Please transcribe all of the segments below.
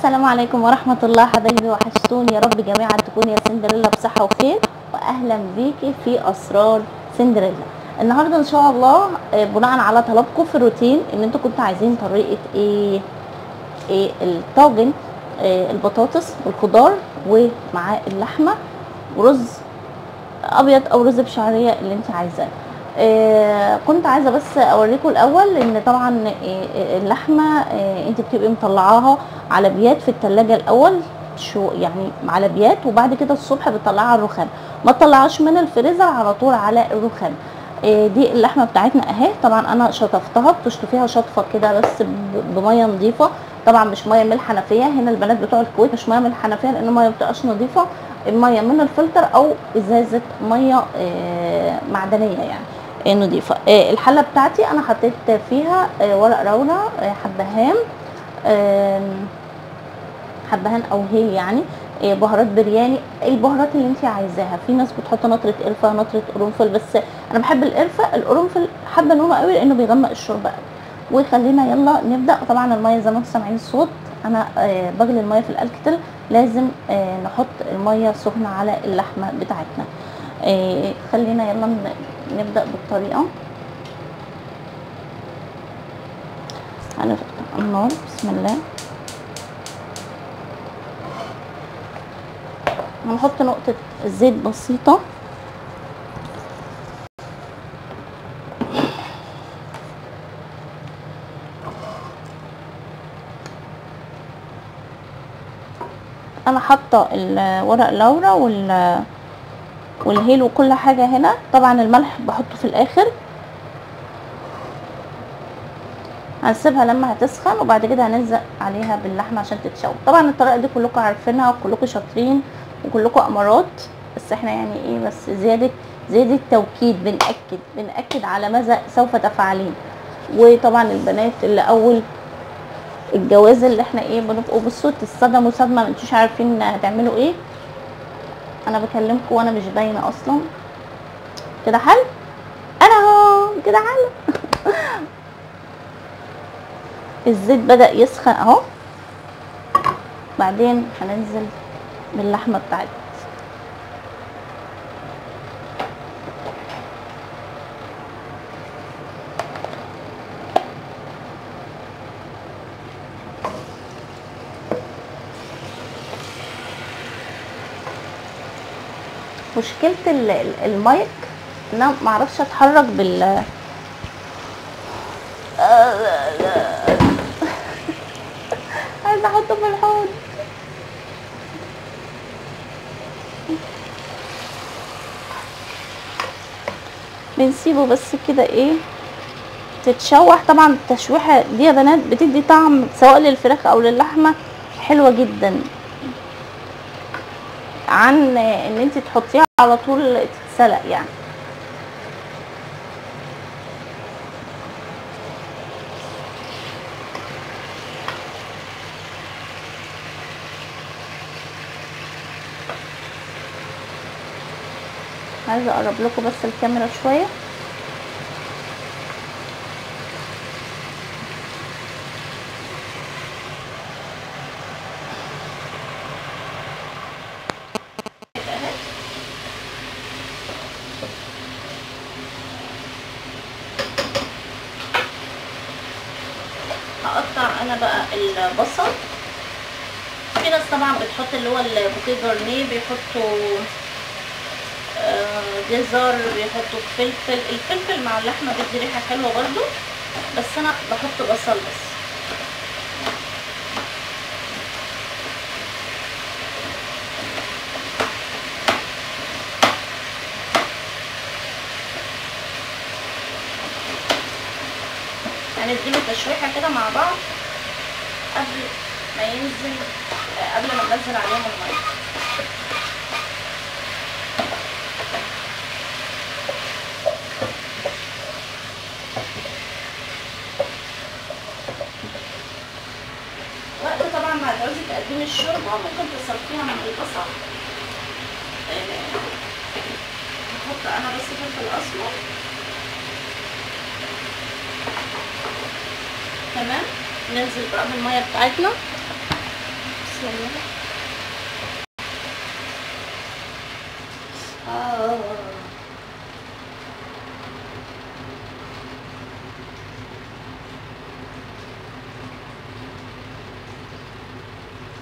السلام عليكم ورحمة الله حبايبي، وحشتوني يا رب جميعا تكوني يا سندريلا بصحة وخير، واهلا بيكي في اسرار سندريلا. النهارده ان شاء الله بناء على طلبكم في الروتين ان انتوا كنتوا عايزين طريقة ايه الطاجن، البطاطس والخضار ومعاه اللحمة ورز ابيض او رز بشعرية اللي انت عايزاه. كنت عايزه بس اوريكم الاول ان طبعا اللحمه انت بتبقي مطلعاها على بيات في التلاجة الاول، شو يعني على بيات، وبعد كده الصبح بتطلعها على الرخام، ما تطلعهاش من الفريزر على طول على الرخام. دي اللحمه بتاعتنا اهي. طبعا انا شطفتها، بتشطفيها شطفه كده بس بميه نظيفه، طبعا مش ميه من الحنفيه. هنا البنات بتوع الكويت مش ميه من الحنفيه لان الميه مبتبقاش نظيفه، الميه من الفلتر او ازازه ميه معدنيه يعني نضيفه. الحله بتاعتي انا حطيت فيها ورق لورا، حبهان او هيل يعني، بهارات برياني، البهارات اللي انت عايزاها. في ناس بتحط نطره قرفه، نطره قرنفل، بس انا بحب القرفه. القرنفل حابه نوعه قوي لانه بيغمق الشوربه قوي. وخلينا يلا نبدا. طبعا الميه زي ما انتم سامعين الصوت، انا بغلي الميه في الكتل، لازم نحط الميه سخنه على اللحمه بتاعتنا. خلينا يلا نبدا بالطريقه. هنفتح النار، بسم الله. هنحط نقطة زيت بسيطة، انا حاطة الورق لورا والهيل وكل حاجة هنا. طبعا الملح بحطه في الاخر، هنسيبها لما هتسخن وبعد كده هنلزق عليها باللحمة عشان تتشوي. طبعا الطريقة دي كلكم عارفينها وكلكم شاطرين وكلكم امارات، بس احنا يعني ايه، بس زيادة توكيد، بنأكد على ماذا سوف تفعلين. وطبعا البنات اللي اول الجواز اللي احنا ايه بنبقوا بصوا تصدموا صدمه، ما انتوش عارفين هتعملوا ايه. انا بكلمكم وانا مش باينه اصلا. كده حل، انا اهو كده حل. الزيت بدأ يسخن اهو، بعدين هننزل باللحمه بتاعتنا. مشكله المايك ان انا معرفش اتحرك عايزه احطه في الحوض. بنسيبه بس كده ايه تتشوح. طبعا التشويحه دي يا بنات بتدي طعم سواء للفراخ او للحمه حلوه جدا عن ان انت تحطيها على طول تتسلق يعني. عايزه اقرب لكم بس الكاميرا شويه. هقطع انا بقى البصل. في ناس طبعا بتحط اللي هو البوكيه جرنيه، بيحطوا جزر، بيحطوا فلفل. الفلفل مع اللحمه بيدي ريحه حلوه برضو، بس انا بحط بصل بس. هنديله تشويحه كده مع بعض قبل ما ينزل، قبل ما ننزل عليهم الميه. وقت طبعا ما تعوزي تقدمي الشوربه ممكن تصفيها من البصل. هحط انا بس فلفل اسمر. تمام، ننزل بقى بالميه بتاعتنا. تسلم يلا.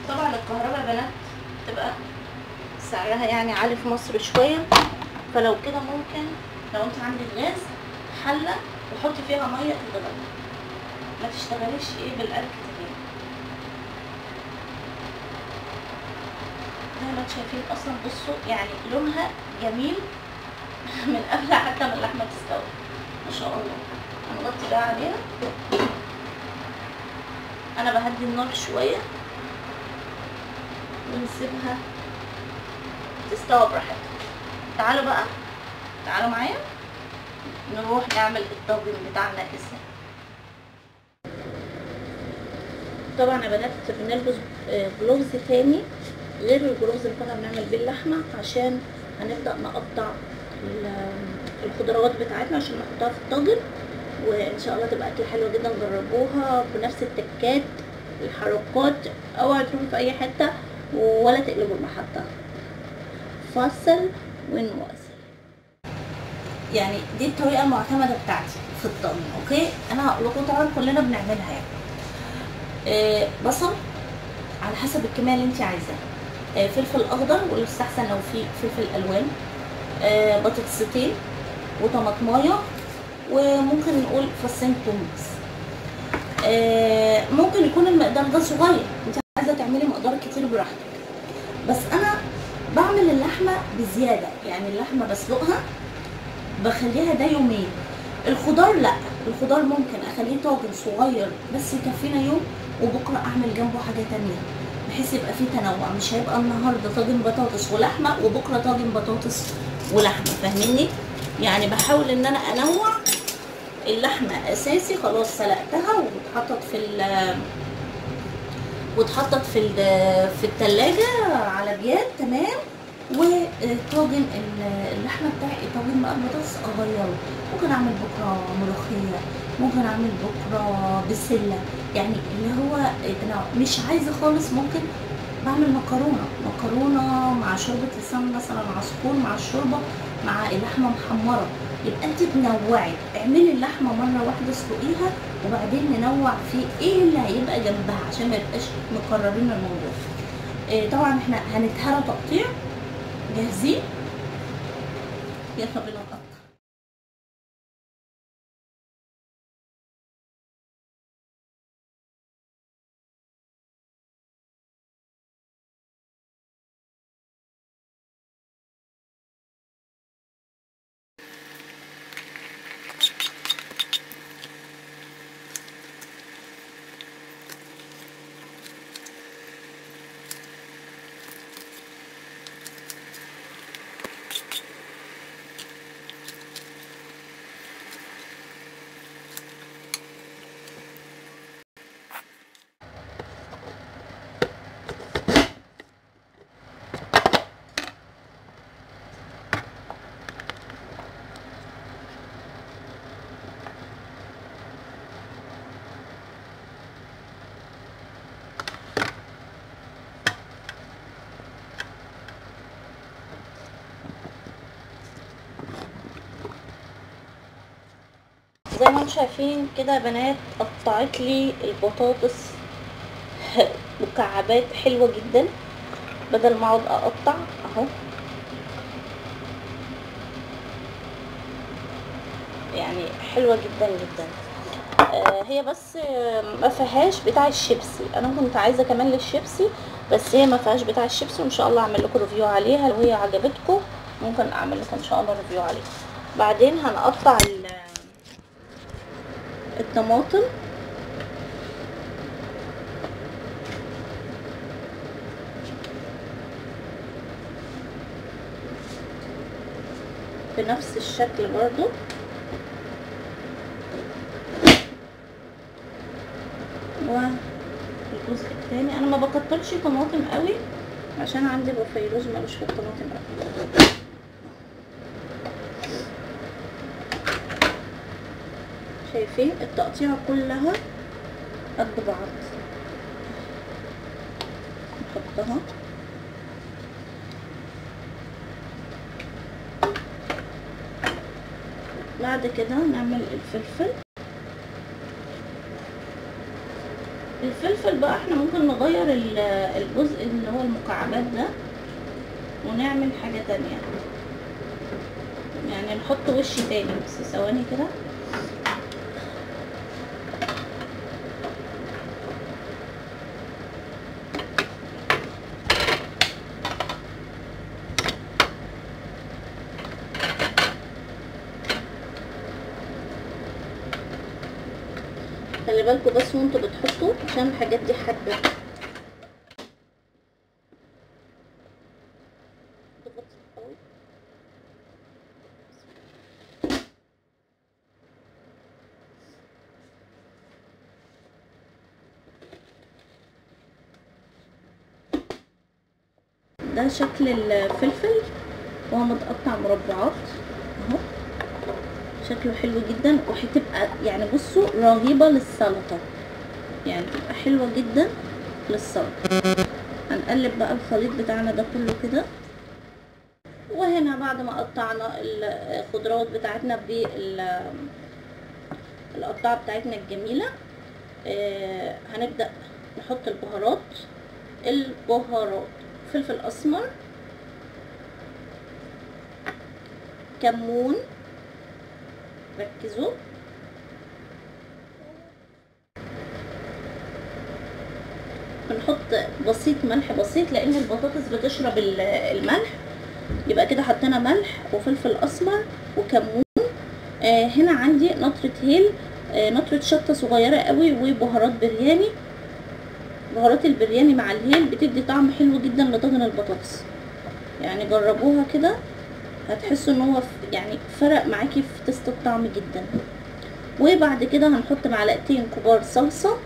طبعا الكهرباء يا بنات تبقى سعرها يعني عالي في مصر شويه، فلو كده ممكن لو انت عندك غاز حله وحطي فيها ميه تتغلي، ما تشتغليش بالقلب كتير. زي ما انتم شايفين اصلا بصوا يعني لونها جميل من قبل حتى ما اللحمه تستوي ما شاء الله. هنغطي بقى عليها، انا بهدي النار شويه ونسيبها تستوى براحتها. تعالوا بقى، تعالوا معايا نروح نعمل الطاجن بتاعنا ازاي. طبعا يا بنات بنلبس جلوفز تاني غير الجلوفز اللي كنا بنعمل بيه اللحمه، عشان هنبدا نقطع الخضروات بتاعتنا عشان نحطها في الطاجن، وان شاء الله تبقى اكله حلوه جدا. جربوها بنفس التكات الحركات، اوعوا تروحوا في اي حته ولا تقلبوا المحطه. فاصل ونواصل. يعني دي الطريقه المعتمده بتاعتي في الطاجن. اوكي انا هقول لكم طبعا كلنا بنعملها يعني بصل على حسب الكميه اللي انت عايزاها، فلفل اخضر ويستحسن لو في فلفل الوان، بطاطستين وطماطمايه، وممكن نقول فصين توم بس. ممكن يكون المقدار ده صغير، انت عايزه تعملي مقدار كتير براحتك، بس انا بعمل اللحمه بزياده، يعني اللحمه بسلقها بخليها ده يومين. الخضار لا، الخضار ممكن اخليه طاجن صغير بس يكفينا يوم، وبكره اعمل جنبه حاجه تانية بحيث يبقى فيه تنوع، مش هيبقى النهارده طاجن بطاطس ولحمه وبكره طاجن بطاطس ولحمه، فاهميني؟ يعني بحاول ان انا انوع. اللحمه اساسي خلاص سلقتها واتحطت في التلاجة على بيات تمام. وطاجن اللحمه بتاعي طاجن بقى البطاطس اغيره، ممكن اعمل بكره ملوخيه، ممكن اعمل بكره بسله، يعني اللي هو تنوع. مش عايزه خالص ممكن بعمل مكرونه مع شوربه لسان مثلا عصفور مع الشوربه مع اللحمه محمره. يبقى انت تنوعي، اعملي اللحمه مره واحده اسلقيها وبعدين ننوع في ايه اللي هيبقى جنبها عشان ما يبقاش مكررين الموضوع. طبعا احنا هنتهرى تقطيع، جاهزين؟ يلا بينا نقطع. زي ما انتم شايفين كده يا بنات قطعت لي البطاطس مكعبات حلوه جدا، بدل ما اقعد اقطع اهو. يعني حلوه جدا جدا. هي بس ما فيهاش بتاع الشيبسي، انا كنت عايزه كمان للشيبسي بس هي ما فيهاش بتاع الشيبسي، وان شاء الله اعمل لكم ريفيو عليها. لو هي عجبتكم ممكن اعمل لكم ان شاء الله ريفيو عليها. بعدين هنقطع الطماطم بنفس الشكل برضو، والجزء الثاني انا ما بكترش طماطم قوي عشان عندي بفيروز ملوش في الطماطم قوي. شايفين التقطيعه كلها قد بعض. نحطها. بعد كده نعمل الفلفل بقى احنا ممكن نغير الجزء اللي هو المكعبات ده ونعمل حاجة تانية، يعني نحط وش تاني. بس ثواني كده. خلي بالكوا بس وانتوا بتحطوا عشان الحاجات دي حادة. ده شكل الفلفل وهو متقطع مربعات اهو، شكله حلو جدا وهتبقى يعني بصوا رهيبه للسلطه، يعني تبقى حلوه جدا للسلطه. هنقلب بقى الخليط بتاعنا ده كله كده. وهنا بعد ما قطعنا الخضروات بتاعتنا بالقطعه بتاعتنا الجميله، هنبدا نحط البهارات. فلفل اسمر، كمون، ركزوا، بنحط بسيط ملح بسيط لان البطاطس بتشرب الملح. يبقى كده حطينا ملح وفلفل اسمر وكمون. هنا عندي نطرة هيل، نطرة شطة صغيرة قوي، وبهارات برياني. بهارات البرياني مع الهيل بتدي طعم حلو جدا لطاجن البطاطس، يعني جربوها كده هتحسوا ان هو يعني فرق معاكي في تست الطعم جدا. وبعد كده هنحط معلقتين كبار صلصة،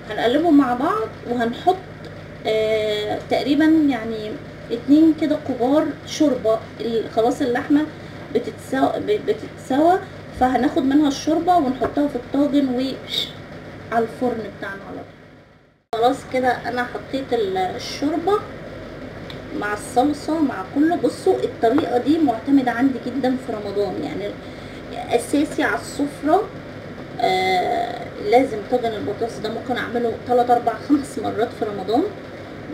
هنقلبهم مع بعض. وهنحط تقريبا يعني 2 كده كبار شوربة. خلاص اللحمة بتتسوى فهناخد منها الشوربة ونحطها في الطاجن على الفرن بتاعنا على طول. خلاص كده انا حطيت الشوربة مع الصلصة مع كله. بصوا الطريقة دي معتمدة عندي جدا في رمضان، يعني اساسي على السفرة. لازم طاجن البطاطس ده ممكن اعمله 3 4 5 مرات في رمضان،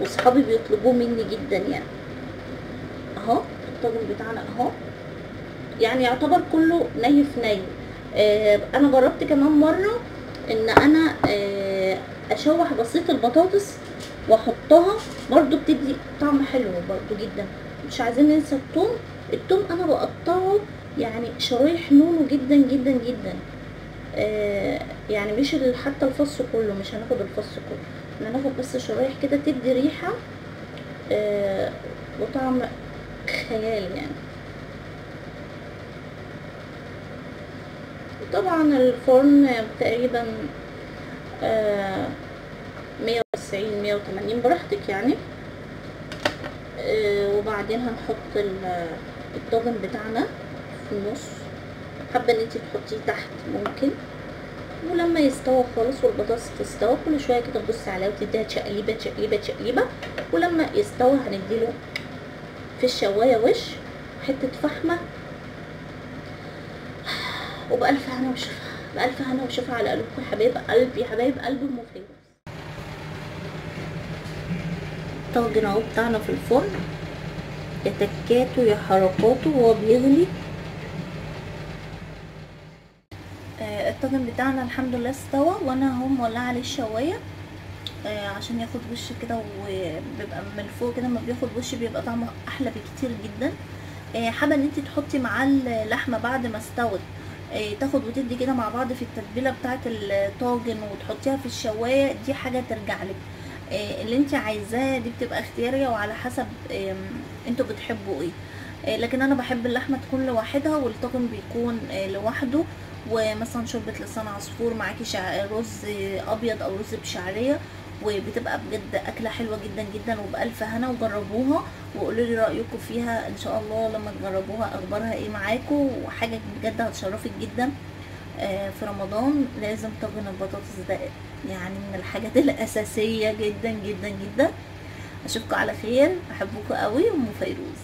واصحابي بيطلبوه مني جدا. يعني اهو الطاجن بتاعنا اهو، يعني يعتبر كله ني في ني. انا جربت كمان مرة ان انا اشوح بسيط البطاطس واحطها، برضو بتدي طعم حلو برضو جدا. مش عايزين ننسى الثوم انا بقطعه يعني شرايح نونو جدا جدا جدا. يعني مش حتى الفص كله، مش هناخد الفص كله، هناخد بس شرايح كده تدي ريحة وطعم خيال يعني. طبعا الفرن تقريبا 190 180 براحتك يعني. وبعدين هنحط الطاجن بتاعنا في النص، حابه ان انتي تحطيه تحت ممكن. ولما يستوى خالص والبطاطس تستوى كل شويه كده تبصي عليها وتديها تشقليبه تشقليبه تشقليبه. ولما يستوى هنديله في الشوايه حته فحمه. وبألف هنا وشفا، بألف هنا وشفا على قلوبكم يا حبايب قلبي، يا حبايب قلبي المفيد. الطاجن اهو بتاعنا في الفرن، يا تكاته يا حركاته وهو بيغلي. الطاجن بتاعنا الحمد لله استوى، وانا اهو مولعه عليه الشوايه عشان ياخد وش كده، وبيبقى من فوق كده ما بياخد وش بيبقى طعمه احلى بكتير جدا. حابه ان انت تحطي معاه اللحمه بعد ما استوت، تاخد وتدي كده مع بعض في التتبيله بتاعه الطاجن وتحطيها في الشوايه، دي حاجه ترجع لك. اللي انت عايزاه دي بتبقى اختياريه وعلى حسب انتوا بتحبوا ايه. لكن انا بحب اللحمه تكون لوحدها والطاجن بيكون لوحده. ومثلا شوربه لسان عصفور معاكي رز ابيض او رز بشعريه، وبتبقى بجد اكله حلوه جدا جدا وبالف هنا. وجربوها وقولوا لي رايكم فيها ان شاء الله لما تجربوها، اخبارها ايه معاكم، وحاجه بجد هتشرفك جدا. في رمضان لازم طاجن البطاطس ده، يعني من الحاجات الاساسيه جدا جدا جدا. اشوفكم على خير، احبكم قوي. ام فيروز.